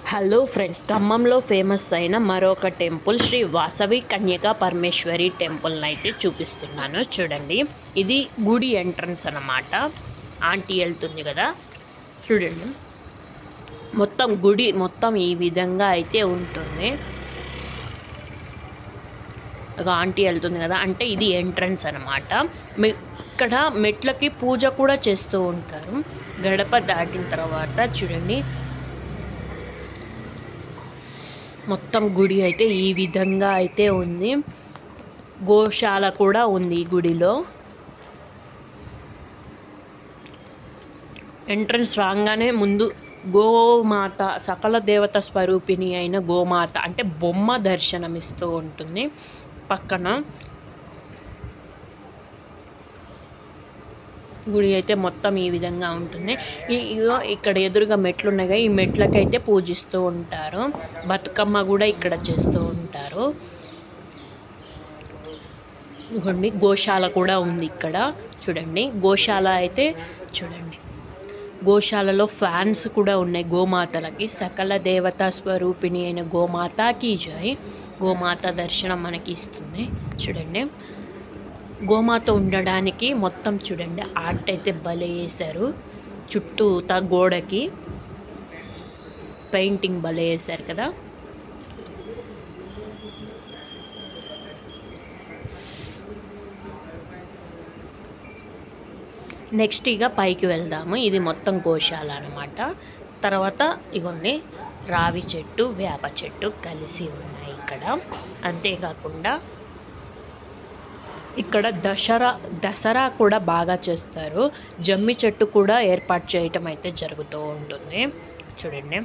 Hello friends, ఖమ్మంలో famous అయిన మరొక టెంపుల్ శ్రీ వాసవి కన్యకా పరమేశ్వరి టెంపుల్ని అయితే చూపిస్తున్నాను. చూడండి, ఇది గుడి ఎంట్రన్స్ అన్నమాట. ఆంటీ వెళ్తుంది కదా, చూడండి. మొత్తం గుడి మొత్తం ఈ విధంగా అయితే ఉంటుంది. ఒక ఆంటీ వెళ్తుంది కదా, అంటే ఇది ఎంట్రన్స్ అనమాట. ఇక్కడ మెట్లకి పూజ కూడా చేస్తూ ఉంటారు. గడప దాటిన తర్వాత చూడండి, మొత్తం గుడి అయితే ఈ విధంగా అయితే ఉంది. గోశాల కూడా ఉంది ఈ గుడిలో. ఎంట్రన్స్ రాగానే ముందు గోమాత, సకల దేవత స్వరూపిణి అయిన గోమాత అంటే బొమ్మ దర్శనమిస్తూ ఉంటుంది. పక్కన గుడి అయితే మొత్తం ఈ విధంగా ఉంటుంది. ఇక్కడ ఎదురుగా మెట్లు ఉన్నాయి, ఈ మెట్లకైతే పూజిస్తూ ఉంటారు. బతుకమ్మ కూడా ఇక్కడ చేస్తూ ఉంటారు. ఇదిగోండి, గోశాల కూడా ఉంది ఇక్కడ. చూడండి, గోశాల అయితే చూడండి, గోశాలలో ఫ్యాన్స్ కూడా ఉన్నాయి గోమాతలకి. సకల దేవతా స్వరూపిణి అయిన గోమాతకి జై. గోమాత దర్శనం మనకి ఇస్తుంది. చూడండి, గోమాత ఉండడానికి మొత్తం చూడండి ఆర్ట్ అయితే భలే వేశారు. చుట్టూతా గోడకి పెయింటింగ్ భలే వేశారు కదా. నెక్స్ట్ ఇక పైకి వెళ్దాము. ఇది మొత్తం గోశాల అనమాట. తర్వాత ఇగోండి, రావి చెట్టు, వేప చెట్టు కలిసి ఉన్నాయి ఇక్కడ. అంతేకాకుండా ఇక్కడ దసరా కూడా బాగా చేస్తారు. జమ్మి చెట్టు కూడా ఏర్పాటు చేయటం అయితే జరుగుతూ ఉంటుంది. చూడండి.